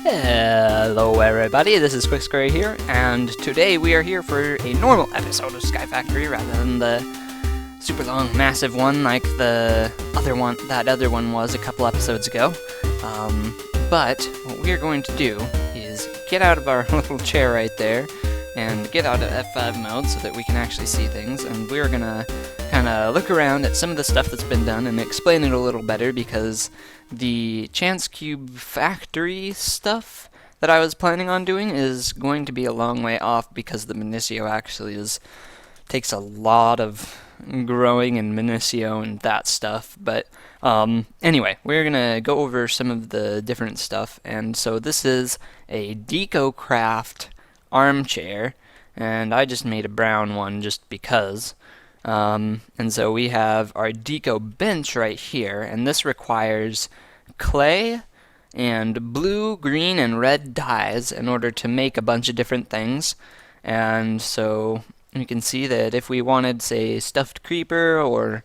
Hello everybody, this is quixQuery here, and today we are here for a normal episode of Sky Factory rather than the super long, massive one like that other one was a couple episodes ago. But what we are going to do is get out of our little chair right there and get out of F5 mode so that we can actually see things, and we're gonna kind of look around at some of the stuff that's been done and explain it a little better, because the Chance Cube factory stuff that I was planning on doing is going to be a long way off, because the Minicio actually takes a lot of growing and Minicio and that stuff. But anyway, we're gonna go over some of the different stuff. And so this is a DecoCraft armchair, and I just made a brown one just because. And so we have our Deco bench right here, and this requires clay and blue, green, and red dyes in order to make a bunch of different things. And so you can see that if we wanted, say, stuffed creeper or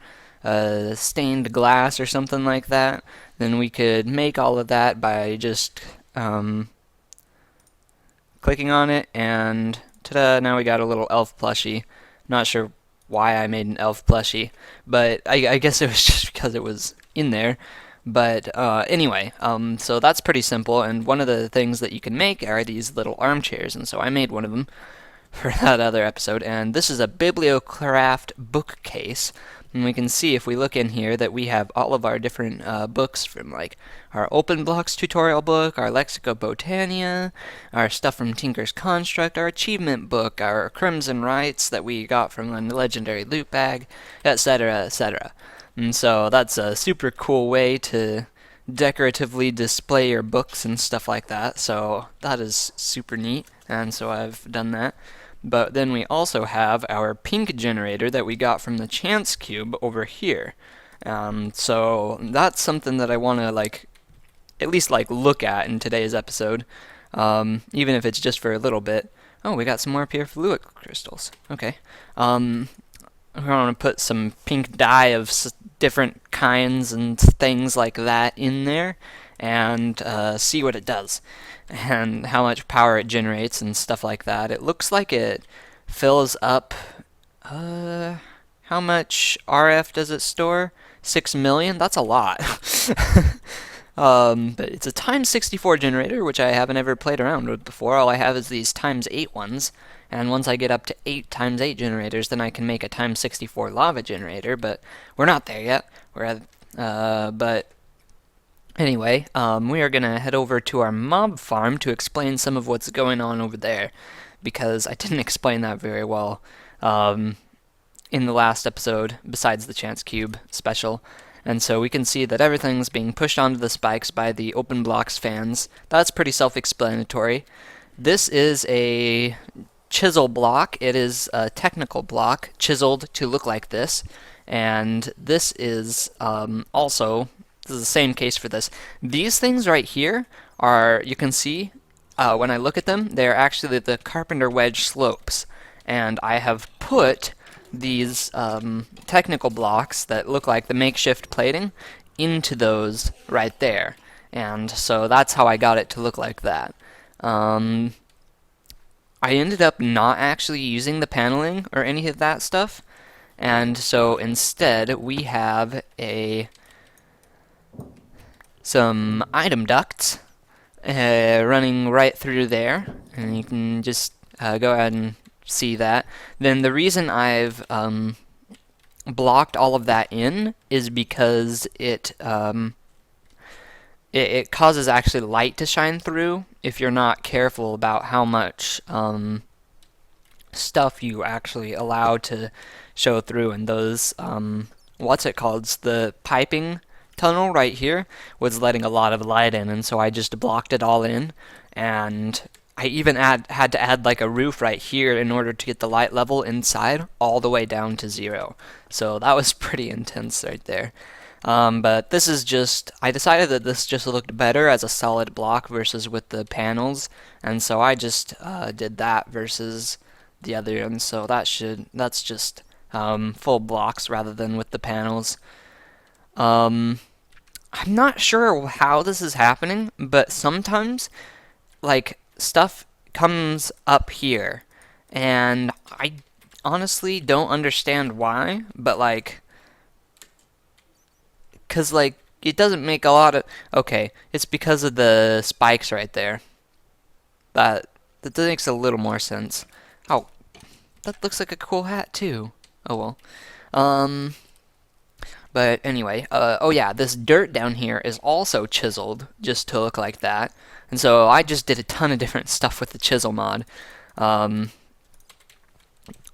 stained glass or something like that, then we could make all of that by just clicking on it, and ta-da, now we got a little elf plushie. Not sure why I made an elf plushie, but I guess it was just because it was in there. But anyway, so that's pretty simple, and one of the things that you can make are these little armchairs, and so I made one of them for that other episode. And this is a Bibliocraft bookcase, and we can see if we look in here that we have all of our different books, from like our Open Blocks tutorial book, our Lexico Botania, our stuff from Tinker's Construct, our achievement book, our Crimson Rights that we got from the legendary loot bag, etc., etc. And so that's a super cool way to decoratively display your books and stuff like that. So that is super neat, and so I've done that. But then we also have our pink generator that we got from the Chance Cube over here. So that's something that I want to at least look at in today's episode, even if it's just for a little bit. Oh, we got some more pure fluid crystals. Okay. We're going to put some pink dye of different kinds and things like that in there, and see what it does and how much power it generates and stuff like that. It looks like it fills up, how much RF does it store? 6 million? That's a lot. But it's a times 64 generator, which I haven't ever played around with before. All I have is these times 8 ones, and once I get up to 8 times 8 generators, then I can make a times 64 lava generator, but we're not there yet. But anyway, we are going to head over to our mob farm to explain some of what's going on over there, because I didn't explain that very well in the last episode, besides the Chance Cube special. And so we can see that everything's being pushed onto the spikes by the Open Blocks fans. That's pretty self-explanatory. This is a chisel block. It is a technical block, chiseled to look like this. And this is also... This is the same case for this. These things right here are, you can see, when I look at them, they're actually the carpenter wedge slopes. And I have put these technical blocks that look like the makeshift plating into those right there. And so that's how I got it to look like that. I ended up not actually using the paneling or any of that stuff. And so instead we have some item ducts running right through there, and you can just go ahead and see that. Then the reason I've blocked all of that in is because it causes actually light to shine through if you're not careful about how much stuff you actually allow to show through. And those what's it called? It's the piping tunnel right here was letting a lot of light in, and so I just blocked it all in. And I even had to add like a roof right here in order to get the light level inside all the way down to 0. So that was pretty intense right there. But this is just, I decided that this just looked better as a solid block versus with the panels, and so I just did that versus the other, and so that's just full blocks rather than with the panels. I'm not sure how this is happening, but sometimes like, stuff comes up here, and I honestly don't understand why, but like, cause like it doesn't make a lot of. Okay, it's because of the spikes right there. That that makes a little more sense. Oh, that looks like a cool hat too. Oh well. Um, but anyway, oh yeah, this dirt down here is also chiseled just to look like that. And so I just did a ton of different stuff with the chisel mod. Um,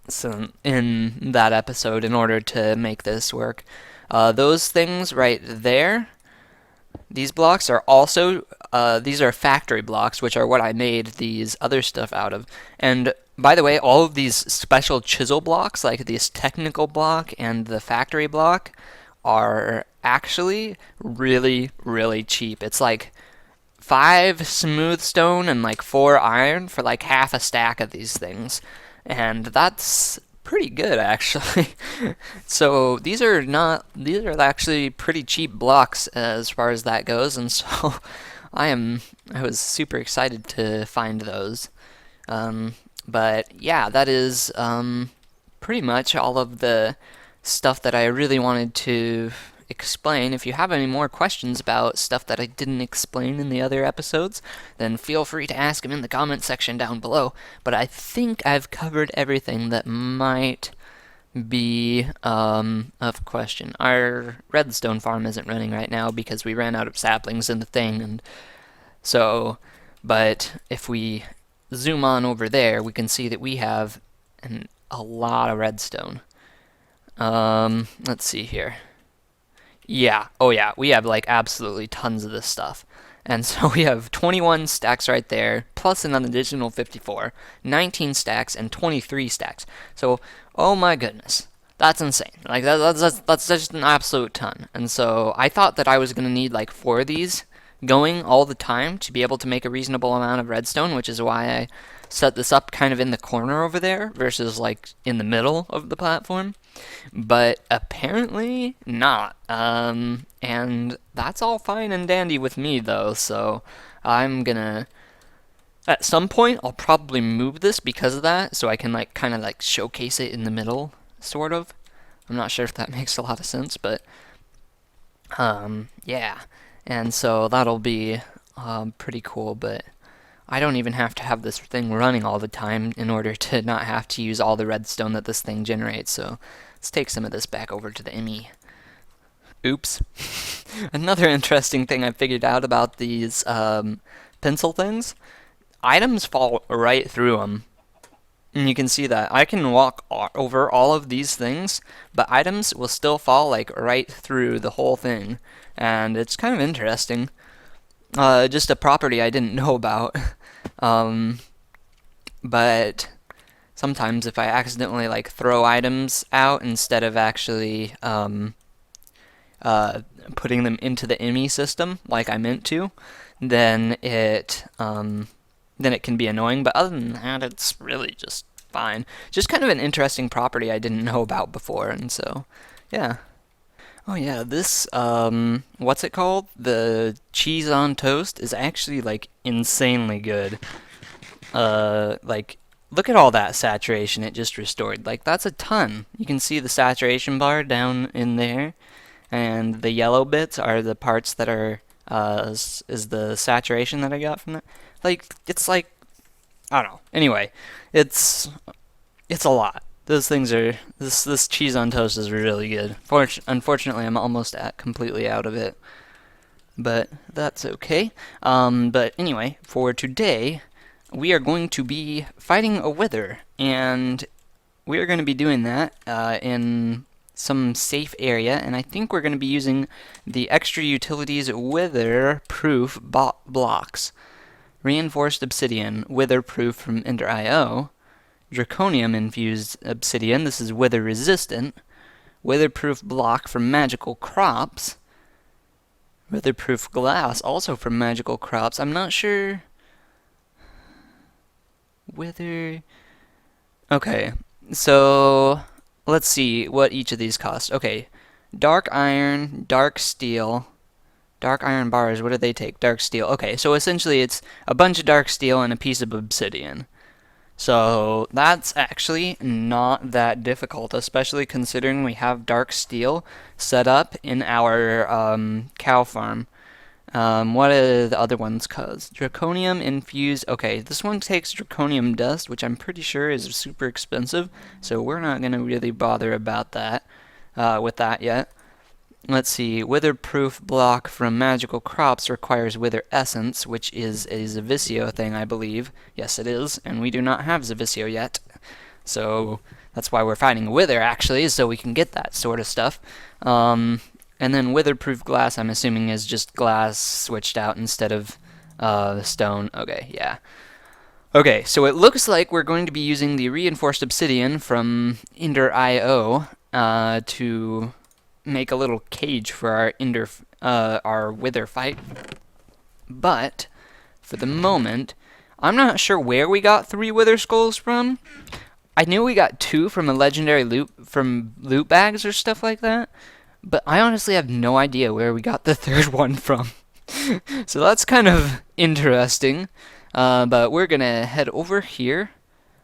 so in that episode in order to make this work. Those things right there, these blocks are also, these are factory blocks, which are what I made these other stuff out of. And by the way, all of these special chisel blocks, like this technical block and the factory block, are actually really, really cheap. It's like 5 smooth stone and like 4 iron for like half a stack of these things. And that's pretty good actually. So these are actually pretty cheap blocks as far as that goes, and so I was super excited to find those. But yeah, that is pretty much all of the stuff that I really wanted to explain. If you have any more questions about stuff that I didn't explain in the other episodes, then feel free to ask them in the comment section down below. But I think I've covered everything that might be of question. Our redstone farm isn't running right now because we ran out of saplings in the thing, and so, but if we zoom on over there, we can see that we have a lot of redstone. Let's see here. Yeah, oh yeah, we have like absolutely tons of this stuff. And so we have 21 stacks right there, plus an additional 54, 19 stacks, and 23 stacks. So, oh my goodness, that's insane. Like that's just an absolute ton. And so I thought that I was gonna need like 4 of these going all the time to be able to make a reasonable amount of redstone, which is why I set this up kind of in the corner over there versus like in the middle of the platform. But apparently not. And that's all fine and dandy with me though, so I'm gonna at some point I'll probably move this because of that, so I can like kind of like showcase it in the middle, sort of. I'm not sure if that makes a lot of sense, but yeah. And so that'll be pretty cool, but I don't even have to have this thing running all the time in order to not have to use all the redstone that this thing generates, so let's take some of this back over to the ME. Oops. Another interesting thing I figured out about these pencil things, items fall right through them. And you can see that. I can walk over all of these things, but items will still fall like right through the whole thing. And it's kind of interesting. Just a property I didn't know about. But sometimes if I accidentally like throw items out instead of actually putting them into the ME system like I meant to, then it can be annoying. But other than that, it's really just fine. Just kind of an interesting property I didn't know about before, and so yeah. Oh yeah, this what's it called? The cheese on toast is actually like insanely good. Like look at all that saturation it just restored. Like that's a ton. You can see the saturation bar down in there, and the yellow bits are the parts that are is the saturation that I got from that. Like it's like I don't know. Anyway, it's a lot. Those things are this cheese on toast is really good. Unfortunately, I'm almost completely out of it, but that's okay. But anyway, for today, we are going to be fighting a wither, and we are going to be doing that in some safe area, and I think we're going to be using the extra utilities wither-proof blocks. Reinforced obsidian, wither-proof from Ender.io. Draconium-infused obsidian, this is wither-resistant. Wither-proof block from Magical Crops. Wither-proof glass, also from Magical Crops. I'm not sure... Wither... Okay, so let's see what each of these cost. Okay, dark iron, dark steel, Dark iron bars, what do they take? Dark steel. Okay, so essentially it's a bunch of dark steel and a piece of obsidian. So that's actually not that difficult, especially considering we have dark steel set up in our cow farm. What are the other ones cause? Draconium infused. Okay, this one takes draconium dust, which I'm pretty sure is super expensive, so we're not going to really bother about that with that yet. Let's see, witherproof block from magical crops requires wither essence, which is a Zavisio thing, I believe. Yes, it is, and we do not have Zavisio yet. So that's why we're finding wither, actually, so we can get that sort of stuff. And then witherproof glass, I'm assuming, is just glass switched out instead of stone. Okay, yeah. Okay, so it looks like we're going to be using the reinforced obsidian from Ender.io to make a little cage for our wither fight. But for the moment, I'm not sure where we got 3 wither skulls from. I knew we got 2 from a legendary loot bags or stuff like that, but I honestly have no idea where we got the 3rd one from. So that's kind of interesting. But we're gonna head over here.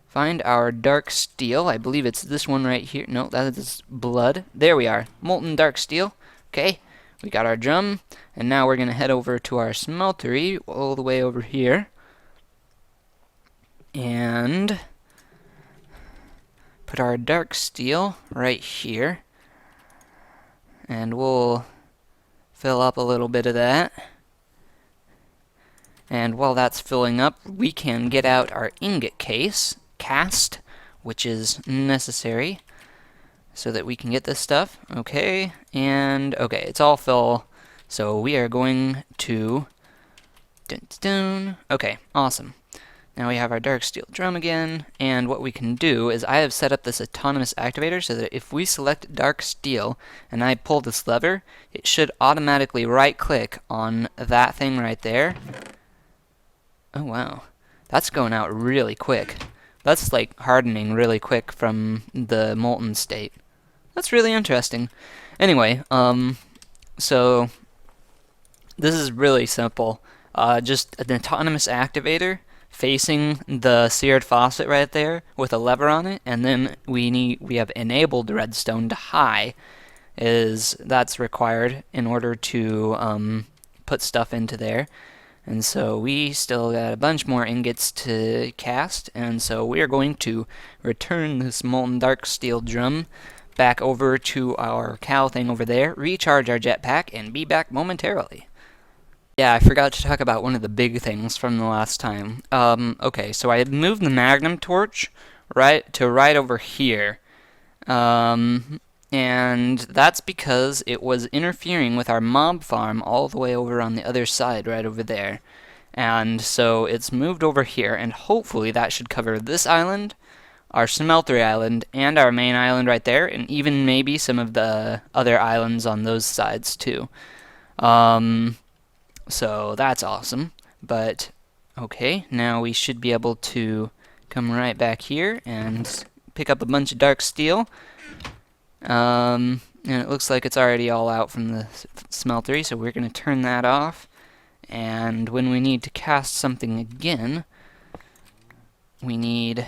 Find our dark steel. I believe it's this one right here. No, that is blood. There we are. Molten dark steel. Okay, we got our drum. And now we're going to head over to our smeltery all the way over here. And put our dark steel right here. And we'll fill up a little bit of that. And while that's filling up, we can get out our ingot cast, which is necessary so that we can get this stuff. Okay, and okay, it's all full, so we are going to okay, awesome. Now we have our dark steel drum again, and what we can do is I have set up this autonomous activator so that if we select dark steel and I pull this lever, it should automatically right click on that thing right there. Oh wow, that's going out really quick. That's like hardening really quick from the molten state. That's really interesting. Anyway, so this is really simple. Just an autonomous activator facing the seared faucet right there with a lever on it, and then we have enabled redstone to high. That's required in order to put stuff into there. And so we still got a bunch more ingots to cast, and so we are going to return this molten dark steel drum back over to our cow thing over there, recharge our jetpack, and be back momentarily. Yeah, I forgot to talk about one of the big things from the last time. Okay, so I had moved the magnum torch right over here. And that's because it was interfering with our mob farm all the way over on the other side, right over there. And so it's moved over here, and hopefully that should cover this island, our smeltery island, and our main island right there, and even maybe some of the other islands on those sides too. So that's awesome. But okay, now we should be able to come right back here and pick up a bunch of dark steel. And it looks like it's already all out from the smeltery, so we're going to turn that off. And when we need to cast something again, we need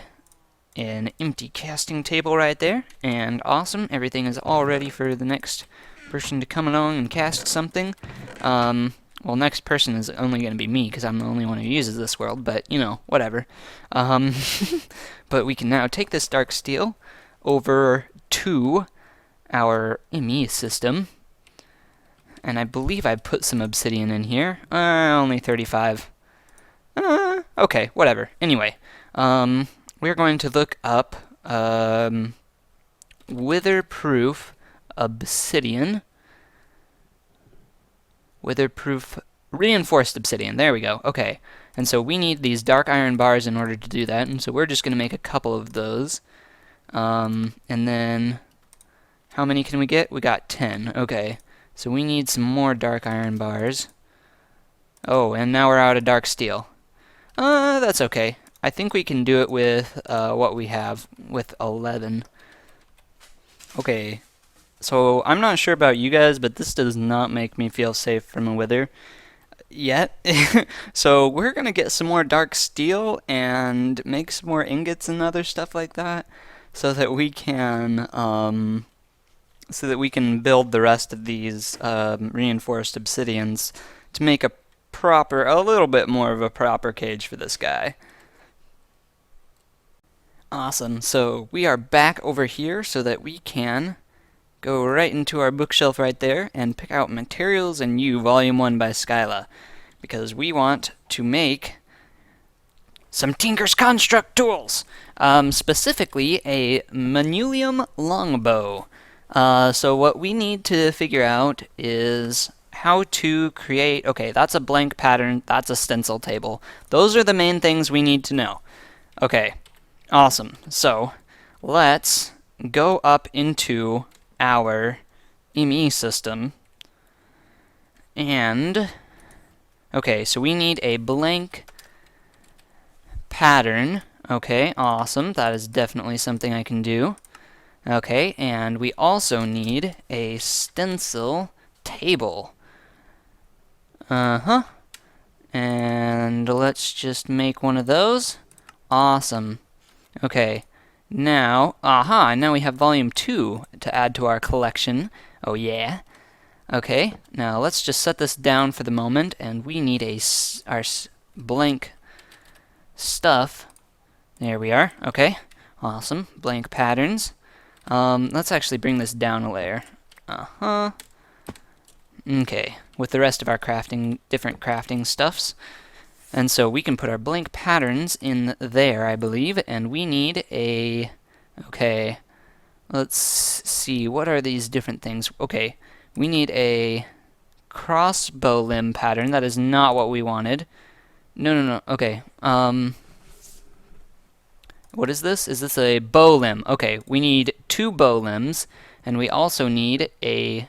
an empty casting table right there. And awesome, everything is all ready for the next person to come along and cast something. Well, next person is only going to be me, because I'm the only one who uses this world, but, you know, whatever. But we can now take this dark steel over to our ME system, and I believe I put some obsidian in here. Only 35. Okay, whatever. Anyway, we're going to look up witherproof obsidian. Witherproof reinforced obsidian. There we go. Okay, and so we need these dark iron bars in order to do that, and so we're just going to make a couple of those. And then how many can we get? We got 10. Okay. So we need some more dark iron bars. Oh, and now we're out of dark steel. That's okay. I think we can do it with what we have with 11. Okay. So I'm not sure about you guys, but this does not make me feel safe from a wither yet. So we're gonna get some more dark steel and make some more ingots and other stuff like that, so that we can build the rest of these reinforced obsidians to make a little bit more of a proper cage for this guy. Awesome. So we are back over here so that we can go right into our bookshelf right there and pick out Materials and You, Volume 1 by Skyla, because we want to make some Tinker's Construct tools, specifically a Manulium longbow. So what we need to figure out is how to create, okay, that's a blank pattern, that's a stencil table. Those are the main things we need to know. Okay, awesome. So let's go up into our ME system, and okay, so we need a blank pattern. Okay, awesome. That is definitely something I can do. Okay, and we also need a stencil table. And let's just make one of those. Awesome. Okay, now we have volume 2 to add to our collection. Oh yeah. Okay, now let's just set this down for the moment, and we need our blank stuff. There we are. Okay, awesome. Blank patterns. Let's actually bring this down a layer. Okay, with the rest of our different crafting stuffs. And so we can put our blank patterns in there, I believe, and we need a... Okay, let's see, what are these different things? Okay, we need a crossbow limb pattern. That is not what we wanted. No, okay, what is this? Is this a bow limb? Okay, we need 2 bow limbs, and we also need a...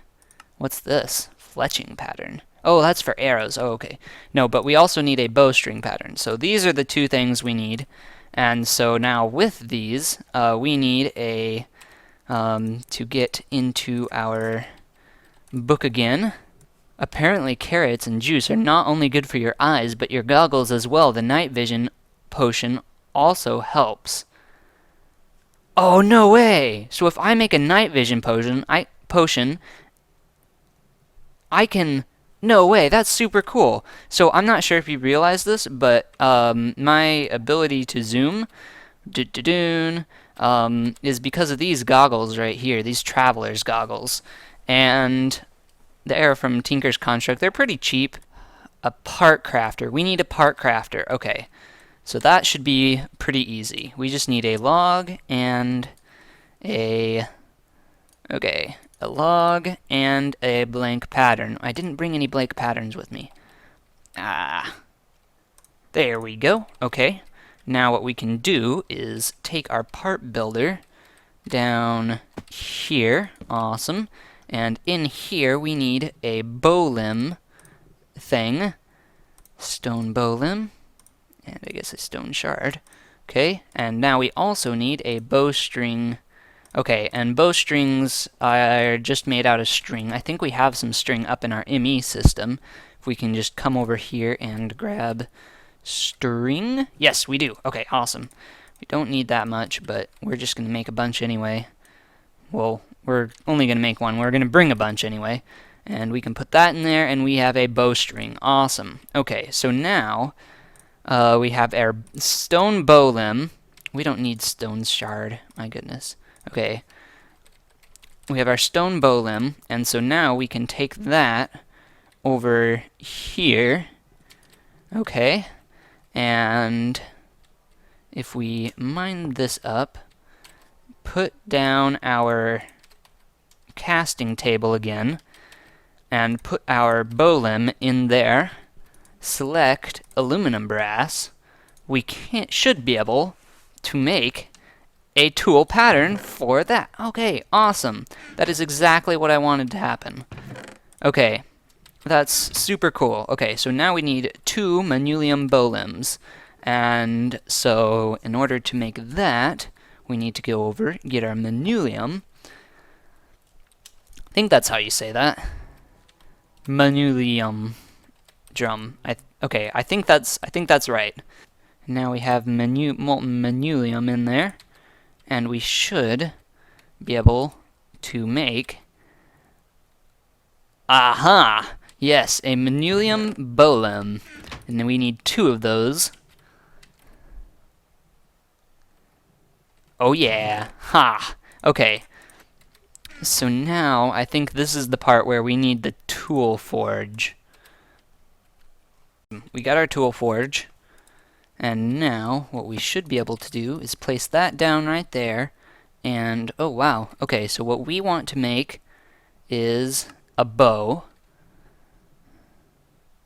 What's this? Fletching pattern. Oh, that's for arrows. Oh, okay. No, but we also need a bowstring pattern. So these are the 2 things we need. And so now with these, we need a... to get into our book again. Apparently carrots and juice are not only good for your eyes, but your goggles as well. The night vision potion also helps. Oh, no way! So if I make a night vision potion, I can... No way, that's super cool. So I'm not sure if you realize this, but my ability to zoom is because of these goggles right here, these traveler's goggles. And they're from Tinker's Construct. They're pretty cheap. A part crafter. We need a part crafter. Okay. So that should be pretty easy. We just need a log and a... Okay. A log and a blank pattern. I didn't bring any blank patterns with me. There we go. Okay. Now what we can do is take our part builder down here. Awesome. And in here we need a bow limb thing. Stone bow limb. And I guess a stone shard. Okay. And now we also need a bowstring. Okay, and bowstrings are just made out of string. I think we have some string up in our ME system. If we can just come over here and grab string. Yes, we do. Okay, awesome. We don't need that much, but we're just going to make a bunch anyway. Well, we're only going to make one. We're going to bring a bunch anyway. And we can put that in there, and we have a bowstring. Awesome. Okay, so now we have our stone bow limb. We don't need stone shard. My goodness. Okay, we have our stone bow limb, and so now we can take that over here. Okay, and if we mine this up, put down our casting table again, and put our bow limb in there, select aluminum brass, we should be able to make a tool pattern for that. Okay, awesome. That is exactly what I wanted to happen. Okay, that's super cool. Okay, so now we need 2 Manulium bow limbs. And so in order to make that, we need to go over, get our Manulium, I think that's how you say that. Manulium drum. Okay, I think that's right. Now we have molten manulium in there, and we should be able to make. Aha! Yes, a manulium bolem, and then we need 2 of those. Oh yeah! Ha! Okay. So now I think this is the part where we need the tool forge. We got our tool forge. And now, what we should be able to do is place that down right there, and, oh wow, okay, so what we want to make is a bow.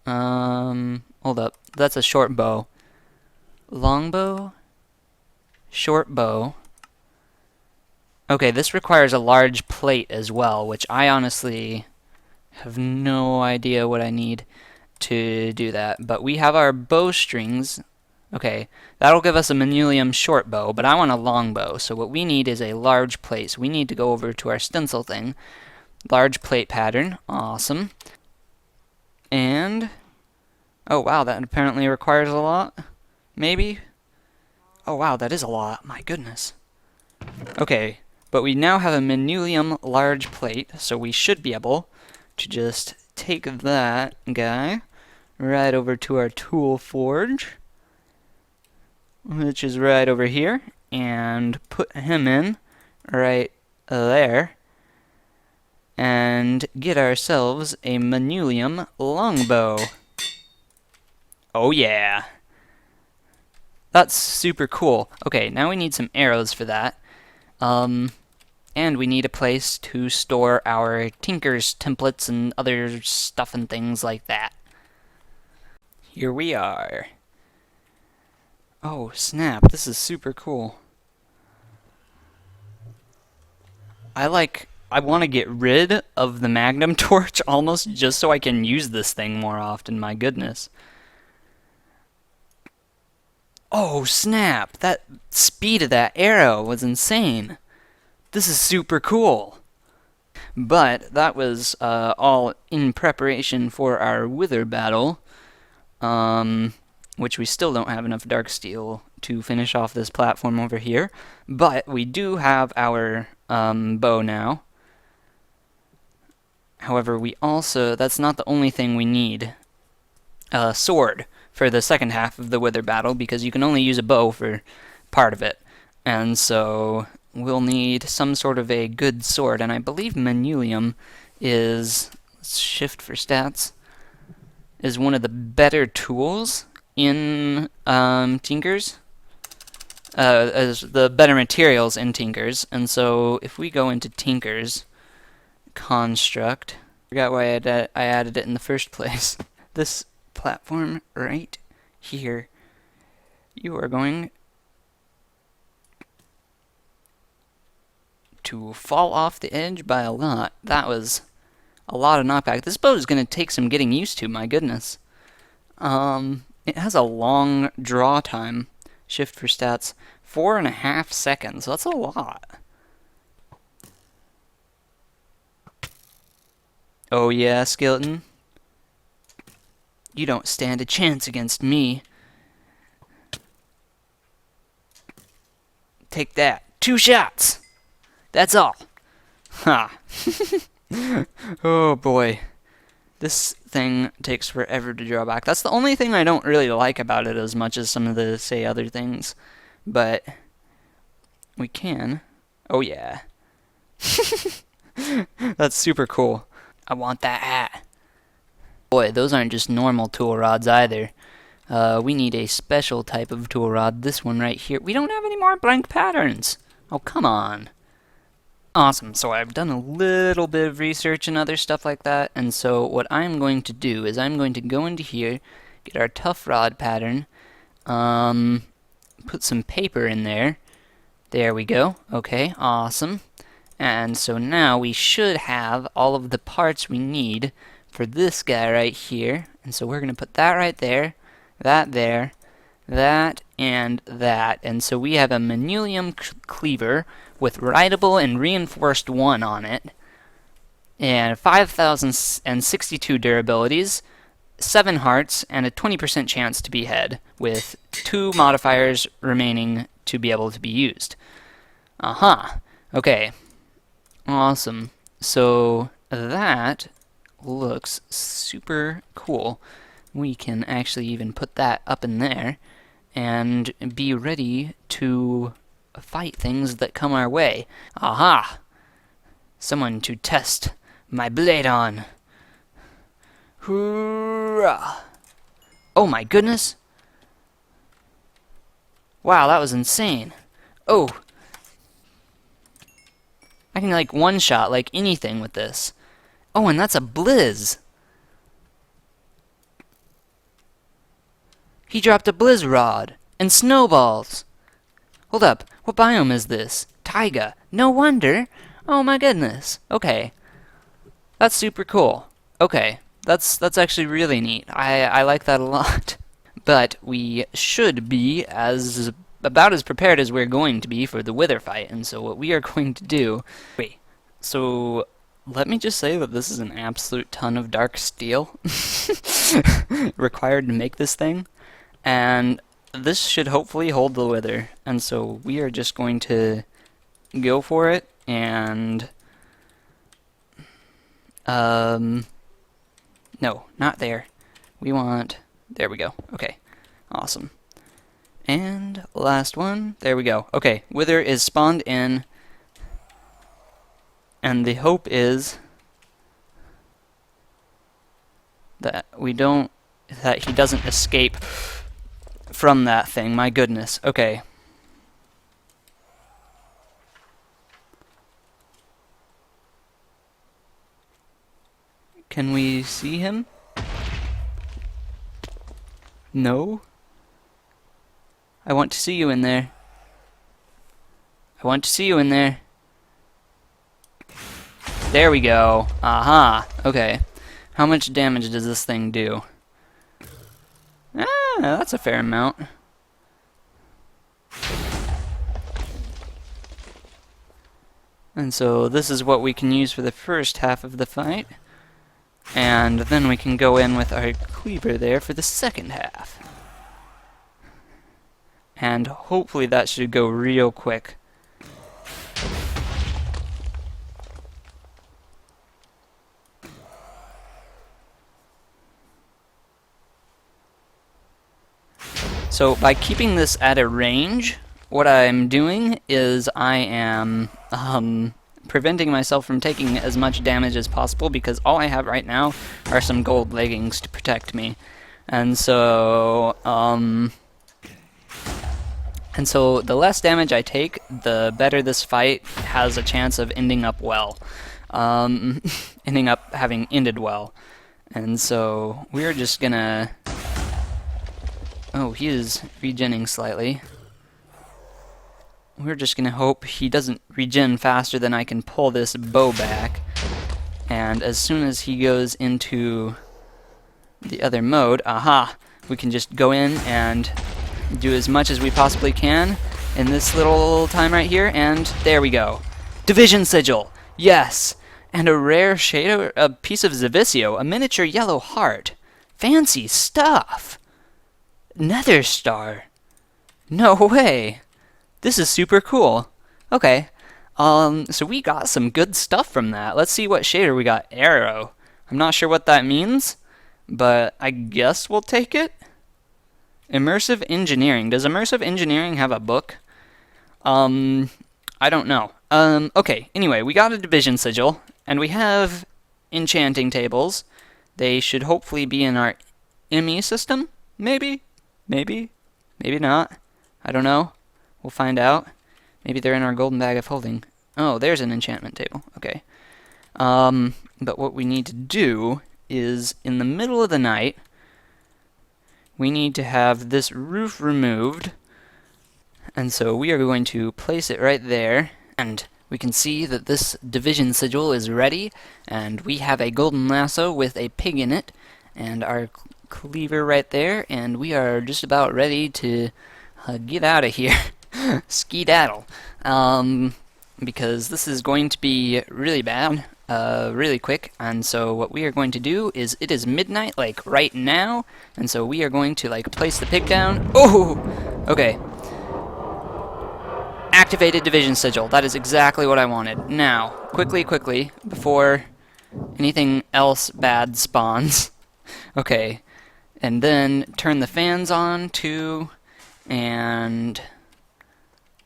Hold up, that's a short bow. Long bow? Short bow. Okay, this requires a large plate as well, which I honestly have no idea what I need to do that. But we have our bowstrings. Okay, that'll give us a manulium short bow, but I want a long bow, so what we need is a large plate. So we need to go over to our stencil thing. Large plate pattern, awesome. And, oh wow, that apparently requires a lot, maybe? Oh wow, that is a lot, my goodness. Okay, but we now have a manulium large plate, so we should be able to just take that guy right over to our tool forge, which is right over here, and put him in right there, and get ourselves a manulium longbow. Oh yeah! That's super cool. Okay, now we need some arrows for that. And we need a place to store our Tinker's templates and other stuff and things like that. Here we are. Oh, snap, this is super cool. I want to get rid of the magnum torch almost just so I can use this thing more often, my goodness. Oh, snap, that speed of that arrow was insane. This is super cool. But that was all in preparation for our wither battle. Which we still don't have enough dark steel to finish off this platform over here, but we do have our bow now. However, we also, that's not the only thing we need. A sword for the second half of the wither battle, because you can only use a bow for part of it. And so we'll need some sort of a good sword, and I believe manulium is, let's shift for stats, is one of the better tools in Tinkers, as the better materials in Tinkers. And so if we go into Tinkers construct, I forgot why I added it in the first place. This platform right here, you are going to fall off the edge by a lot. That was a lot of knockback. This boat is going to take some getting used to, my goodness. It has a long draw time. Shift for stats, 4.5 seconds. That's a lot. Oh yeah, skeleton. You don't stand a chance against me. Take that. 2 shots! That's all. Ha. Oh boy. This thing takes forever to draw back. That's the only thing I don't really like about it as much as some of the, say, other things. But we can. Oh yeah. That's super cool. I want that hat. Boy, those aren't just normal tool rods either. We need a special type of tool rod. This one right here. We don't have any more blank patterns. Oh, come on. Awesome, so I've done a little bit of research and other stuff like that, and so what I'm going to do is I'm going to go into here, get our tough rod pattern, put some paper in there. There we go. Okay, awesome. And so now we should have all of the parts we need for this guy right here. And so we're going to put that right there, that, and that. And so we have a manulium cleaver with writable and reinforced 1 on it. and 5,062 durabilities, 7 hearts, and a 20% chance to behead, with 2 modifiers remaining to be able to be used. Aha. Okay. Awesome. So that looks super cool. We can actually even put that up in there and be ready to fight things that come our way. Aha! Someone to test my blade on. Hoorah! Oh my goodness! Wow, that was insane. Oh! I can like one-shot like anything with this. Oh, and that's a blizz! He dropped a blizz rod! And snowballs! Hold up, what biome is this? Taiga. No wonder! Oh my goodness. Okay. That's super cool. Okay. That's actually really neat. I like that a lot. But we should be about as prepared as we're going to be for the wither fight, and so what we are going to do... Wait. So, let me just say that this is an absolute ton of dark steel required to make this thing. And this should hopefully hold the wither. And so we are just going to go for it and... no, not there. We want... There we go. Okay. Awesome. And last one. There we go. Okay, wither is spawned in. And the hope is that he doesn't escape from that thing. My goodness. Okay. Can we see him? No? I want to see you in there. I want to see you in there. There we go. Aha. Okay. How much damage does this thing do? Ah, that's a fair amount. And so this is what we can use for the first half of the fight. And then we can go in with our cleaver there for the second half. And hopefully that should go real quick. So by keeping this at a range, what I'm doing is I am preventing myself from taking as much damage as possible, because all I have right now are some gold leggings to protect me. And so the less damage I take, the better this fight has a chance of ending up well. Ending up having ended well. And so we're just gonna... Oh, he is regenning slightly. We're just gonna hope he doesn't regen faster than I can pull this bow back. And as soon as he goes into the other mode, aha, we can just go in and do as much as we possibly can in this little time right here, and there we go. Division Sigil! Yes! And a rare shade, a piece of Zavisio, a miniature yellow heart. Fancy stuff! Nether Star! No way! This is super cool. Okay. So we got some good stuff from that. Let's see what shader we got. Arrow. I'm not sure what that means, but I guess we'll take it. Immersive Engineering. Does Immersive Engineering have a book? I don't know. Okay, anyway, we got a Division Sigil, and we have enchanting tables. They should hopefully be in our ME system? Maybe? Maybe? Maybe not. I don't know. We'll find out. Maybe they're in our golden bag of holding. Oh, there's an enchantment table. Okay. But what we need to do is, in the middle of the night, we need to have this roof removed. And so we are going to place it right there. And we can see that this Division Sigil is ready. And we have a golden lasso with a pig in it. And our cleaver right there. And we are just about ready to get out of here. Skedaddle. Because this is going to be really bad. really quick. And so what we are going to do is, it is midnight, like right now, and so we are going to like place the pig down. Oh, okay. Activated division sigil. That is exactly what I wanted. Now, quickly, before anything else bad spawns. Okay, and then turn the fans on too, and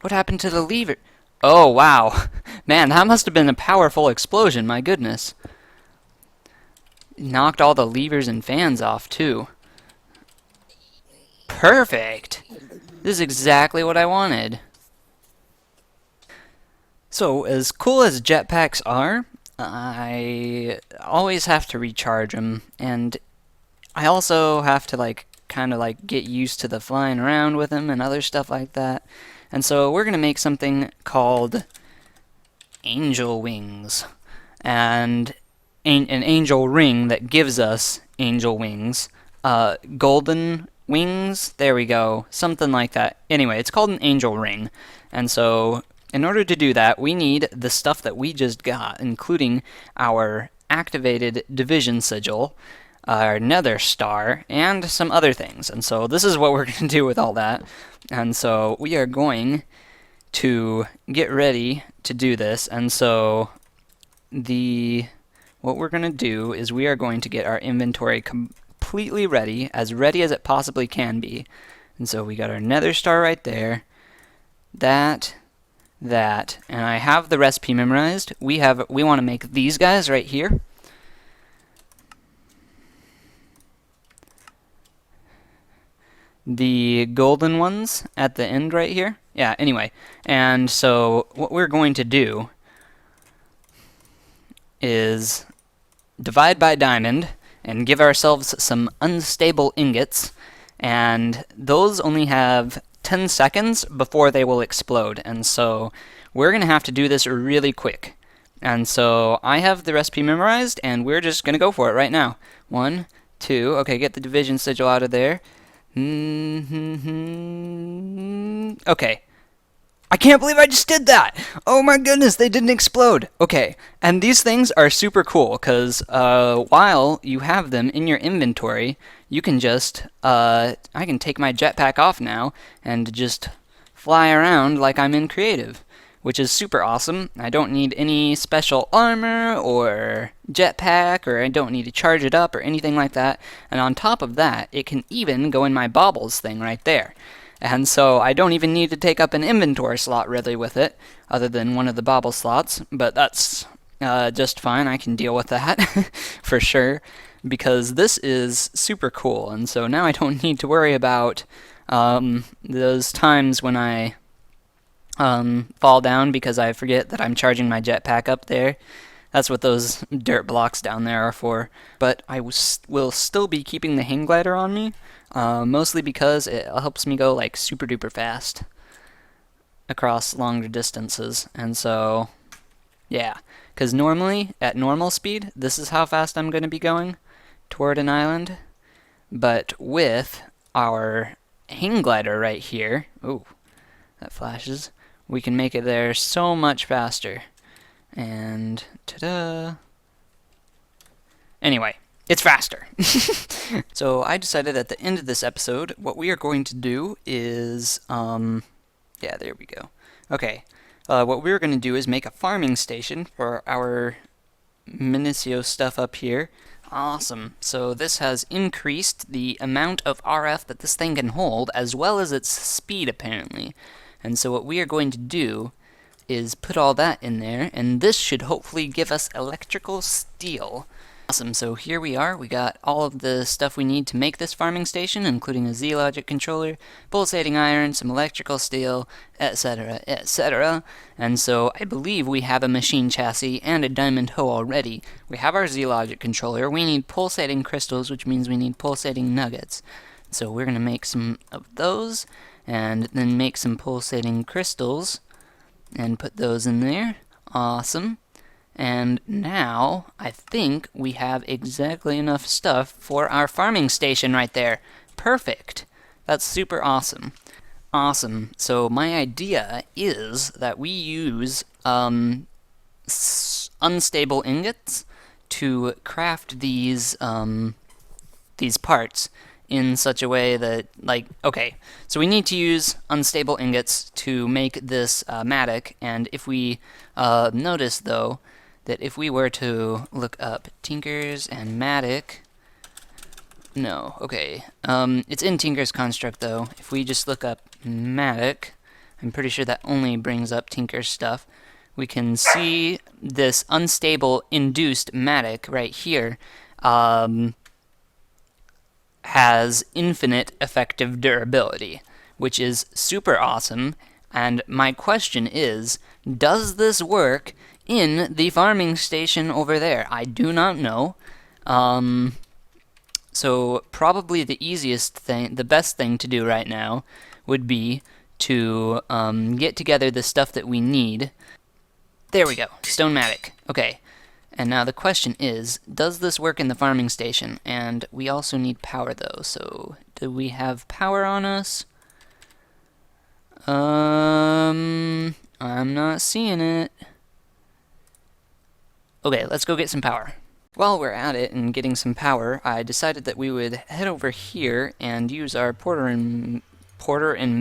what happened to the lever? Oh, wow. Man, that must have been a powerful explosion, my goodness. Knocked all the levers and fans off too. Perfect! This is exactly what I wanted. So, as cool as jetpacks are, I always have to recharge them, and I also have to kind of get used to the flying around with them and other stuff like that. And so we're going to make something called angel wings, and an angel ring that gives us angel wings. Golden wings, there we go, something like that. Anyway, it's called an angel ring, and so in order to do that, we need the stuff that we just got, including our activated division sigil, our nether star, and some other things. And so this is what we're going to do with all that. And so we are going to get ready to do this. And so what we're going to do is we are going to get our inventory completely ready as it possibly can be. And so we got our nether star right there, that, and I have the recipe memorized. We want to make these guys right here. The golden ones at the end right here. Yeah, anyway. And so what we're going to do is divide by diamond and give ourselves some unstable ingots, and those only have 10 seconds before they will explode, and so we're going to have to do this really quick. And so I have the recipe memorized, and we're just going to go for it right now. 1, 2, okay, get the division sigil out of there. Okay. I can't believe I just did that! Oh my goodness, they didn't explode! Okay, and these things are super cool, because while you have them in your inventory, you can just, I can take my jetpack off now, and just fly around like I'm in creative, which is super awesome. I don't need any special armor, or jetpack, or I don't need to charge it up, or anything like that, and on top of that, it can even go in my baubles thing right there. And so I don't even need to take up an inventory slot really with it, other than one of the bauble slots, but that's just fine. I can deal with that for sure, because this is super cool, and so now I don't need to worry about those times when I fall down because I forget that I'm charging my jetpack up there. That's what those dirt blocks down there are for. But I will still be keeping the hang glider on me, mostly because it helps me go like super duper fast across longer distances. And so, yeah, because normally at normal speed, this is how fast I'm going to be going toward an island. But with our hang glider right here, ooh, that flashes, we can make it there so much faster. And ta-da! Anyway, it's faster. So I decided at the end of this episode, what we are going to do is, yeah, there we go. Okay, what we're going to do is make a farming station for our Minicio stuff up here. Awesome. So this has increased the amount of RF that this thing can hold, as well as its speed, apparently. And so what we are going to do is put all that in there, and this should hopefully give us electrical steel. Awesome, so here we are. We got all of the stuff we need to make this farming station, including a Z-Logic controller, pulsating iron, some electrical steel, etc., etc. And so I believe we have a machine chassis and a diamond hoe already. We have our Z-Logic controller. We need pulsating crystals, which means we need pulsating nuggets. So we're going to make some of those, and then make some pulsating crystals, and put those in there. Awesome. And now, I think we have exactly enough stuff for our farming station right there. Perfect. That's super awesome. Awesome. So my idea is that we use unstable ingots to craft these parts in such a way that, like, okay, so we need to use unstable ingots to make this matic, and if we notice, though, that if we were to look up Tinkers and matic, no, okay, it's in Tinker's construct, though. If we just look up matic, I'm pretty sure that only brings up Tinker's stuff. We can see this unstable induced matic right here has infinite effective durability, which is super awesome. And my question is, does this work in the farming station over there? I do not know. So probably the easiest thing, the best thing to do right now would be to get together the stuff that we need. There we go, Stone-matic. Okay, and now the question is, does this work in the farming station? And we also need power, though, so do we have power on us? I'm not seeing it. Okay, let's go get some power. While we're at it and getting some power, I decided that we would head over here and use our Porter and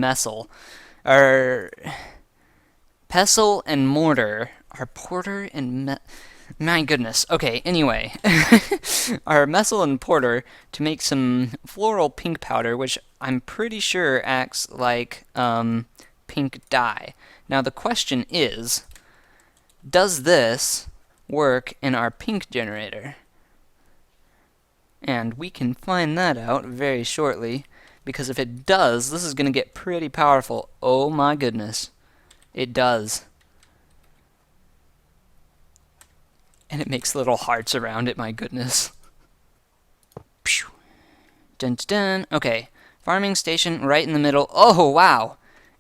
Messel. Our pestle and mortar. Our Porter and my goodness. Okay, anyway. Our Messel and Porter to make some floral pink powder, which I'm pretty sure acts like pink dye. Now the question is, does this work in our pink generator? And we can find that out very shortly, because if it does, this is going to get pretty powerful. Oh my goodness. It does. And it makes little hearts around it, my goodness. Pew. Dun dun dun. Okay, farming station right in the middle. Oh wow!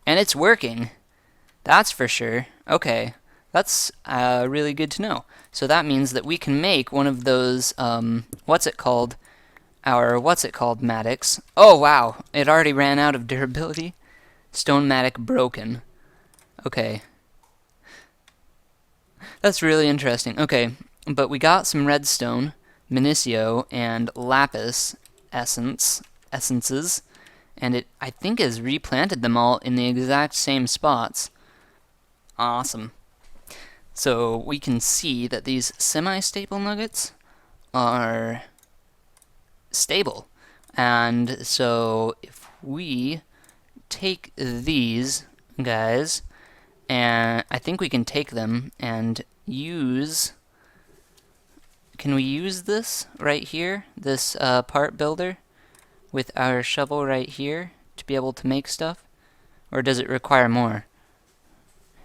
And it's working. That's for sure. Okay, that's really good to know. So that means that we can make one of those, what's it called matics. Oh wow, it already ran out of durability. Stone-matic broken. Okay. That's really interesting. Okay, but we got some redstone, Minicio, and lapis essences, and it, I think, has replanted them all in the exact same spots. Awesome. So we can see that these semi-stable nuggets are stable. And so if we take these guys, and I think we can take them and use... Can we use this right here, this part builder, with our shovel right here to be able to make stuff? Or does it require more?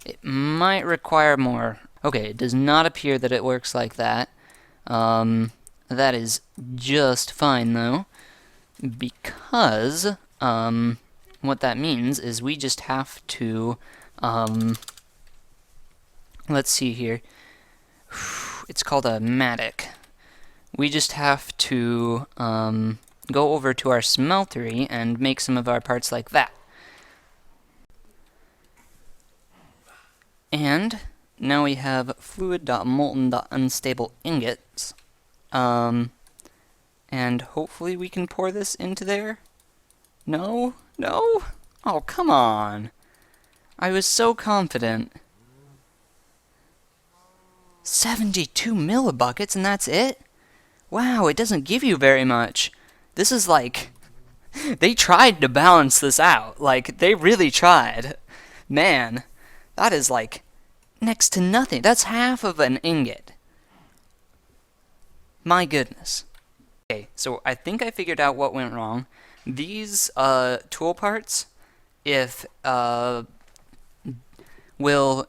It might require more. Okay, it does not appear that it works like that. That is just fine, though, because what that means is we just have to, let's see here. It's called a matic. We just have to go over to our smeltery and make some of our parts like that. And now we have fluid.molten.unstable ingots. And hopefully we can pour this into there. No? No? Oh, come on. I was so confident. 72 millibuckets and that's it? Wow, it doesn't give you very much. This is like... They tried to balance this out. Like, they really tried. Man, that is like next to nothing. That's half of an ingot. My goodness. Okay, so I think I figured out what went wrong. These tool parts, if will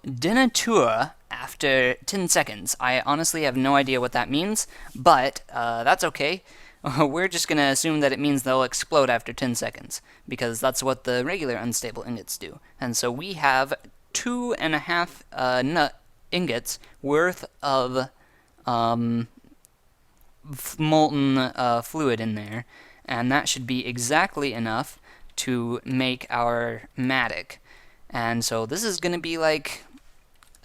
denature after 10 seconds. I honestly have no idea what that means, but that's okay. We're just going to assume that it means they'll explode after 10 seconds, because that's what the regular unstable ingots do. And so we have 2.5 ingots worth of molten fluid in there, and that should be exactly enough to make our matic. And so this is going to be like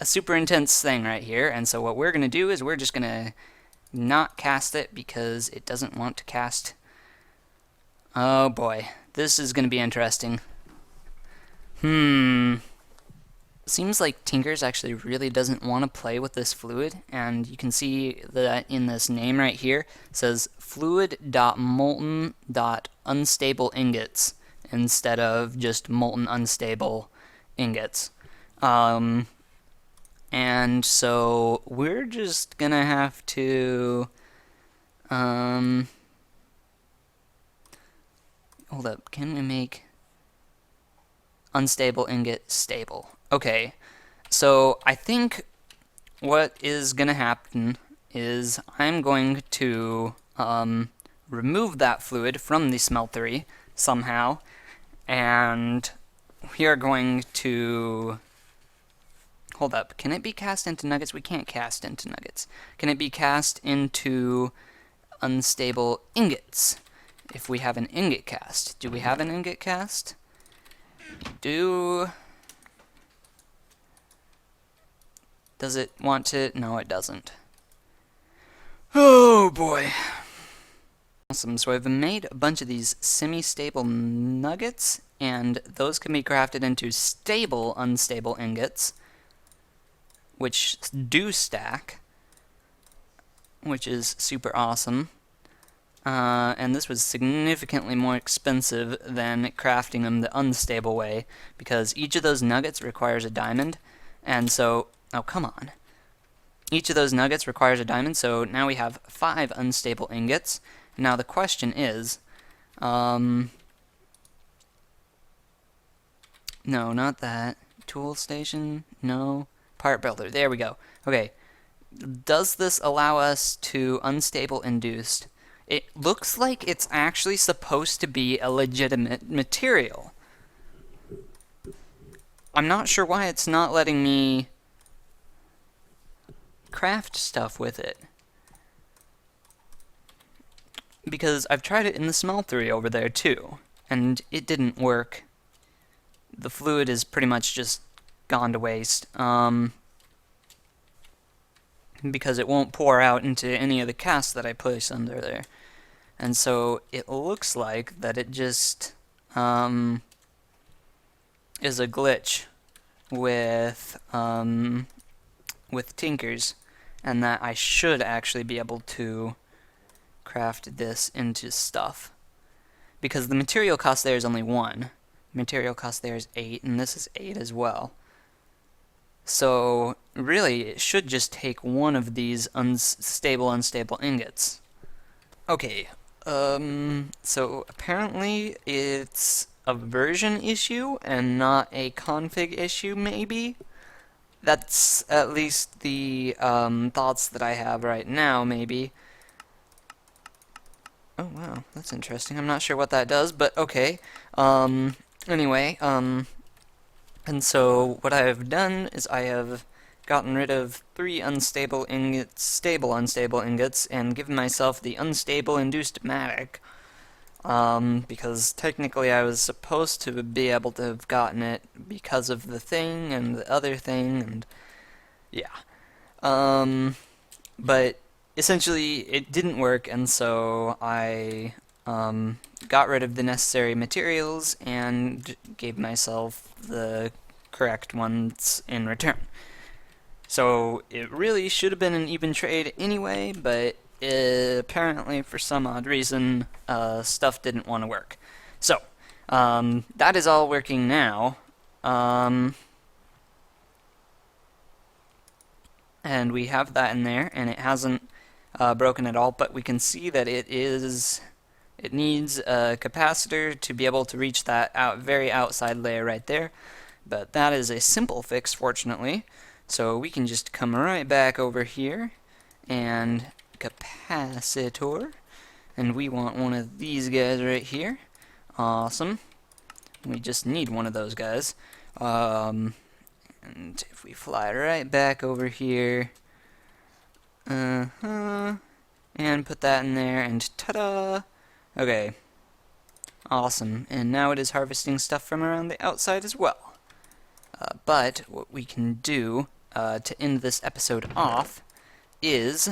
a super intense thing right here, and so what we're going to do is we're just going to not cast it because it doesn't want to cast. Oh boy, this is going to be interesting. Seems like Tinkers actually really doesn't want to play with this fluid, and you can see that in this name right here, it says fluid.molten.unstable ingots instead of just molten unstable ingots. And so we're just gonna have to hold up, can we make unstable ingot stable? Okay, so I think what is gonna happen is I'm going to remove that fluid from the smeltery somehow, and we are going to hold up. Can it be cast into nuggets? We can't cast into nuggets. Can it be cast into unstable ingots? If we have an ingot cast. Do we have an ingot cast? Does it want to? No, it doesn't. Oh boy. Awesome. So I've made a bunch of these semi-stable nuggets, and those can be crafted into stable unstable ingots, which do stack, which is super awesome. And this was significantly more expensive than crafting them the unstable way, because each of those nuggets requires a diamond, and so, oh come on. Each of those nuggets requires a diamond, so now we have 5 unstable ingots. Now the question is, no, not that. Tool station, no. Part builder, there we go. Okay, does this allow us to unstable induced? It looks like it's actually supposed to be a legitimate material. I'm not sure why it's not letting me craft stuff with it. Because I've tried it in the smeltery over there too, and it didn't work. The fluid is pretty much just gone to waste. Because it won't pour out into any of the casts that I place under there. And so it looks like that it just is a glitch with Tinkers, and that I should actually be able to craft this into stuff. Because the material cost there is only 1. Material cost there is 8, and this is 8 as well. So really, it should just take one of these unstable ingots. Okay, so apparently it's a version issue and not a config issue, maybe? That's at least the thoughts that I have right now, maybe. Oh wow, that's interesting. I'm not sure what that does, but okay. Anyway, and so what I have done is I have gotten rid of 3 unstable ingots, stable unstable ingots, and given myself the unstable induced matic. Because technically I was supposed to be able to have gotten it because of the thing and the other thing, and yeah. But essentially it didn't work, and so I got rid of the necessary materials and gave myself the correct ones in return. So it really should have been an even trade anyway, but apparently for some odd reason stuff didn't want to work. So that is all working now. And we have that in there, and it hasn't broken at all, but we can see that it needs a capacitor to be able to reach that very outside layer right there. But that is a simple fix, fortunately. So we can just come right back over here and capacitor, and we want one of these guys right here. Awesome. We just need one of those guys. And if we fly right back over here, and put that in there, and ta-da! Okay. Awesome. And now it is harvesting stuff from around the outside as well. But what we can do to end this episode off is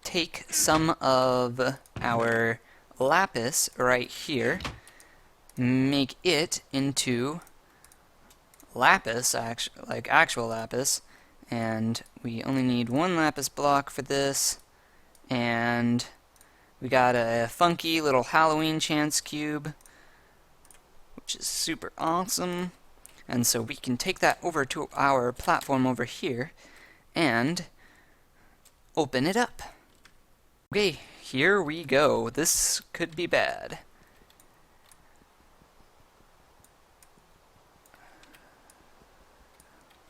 take some of our lapis right here, make it into lapis, like actual lapis, and we only need one lapis block for this, and we got a funky little Halloween chance cube, which is super awesome. And so we can take that over to our platform over here and open it up. Okay, here we go. This could be bad.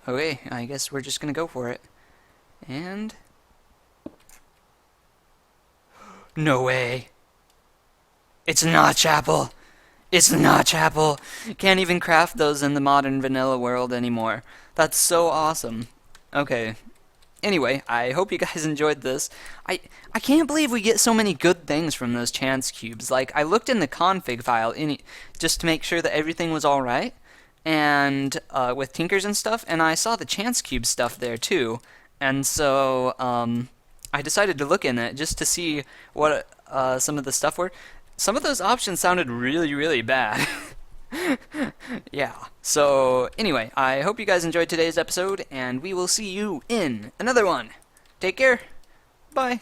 Okay, I guess we're just gonna go for it. And... no way! It's not Chapel! It's not Chapel! Can't even craft those in the modern vanilla world anymore. That's so awesome. Okay. Anyway, I hope you guys enjoyed this. I can't believe we get so many good things from those chance cubes. Like, I looked in the config file just to make sure that everything was alright, and with tinkers and stuff, and I saw the chance cube stuff there too. And so I decided to look in it just to see what some of the stuff were. Some of those options sounded really, really bad. Yeah. So, anyway, I hope you guys enjoyed today's episode, and we will see you in another one. Take care. Bye.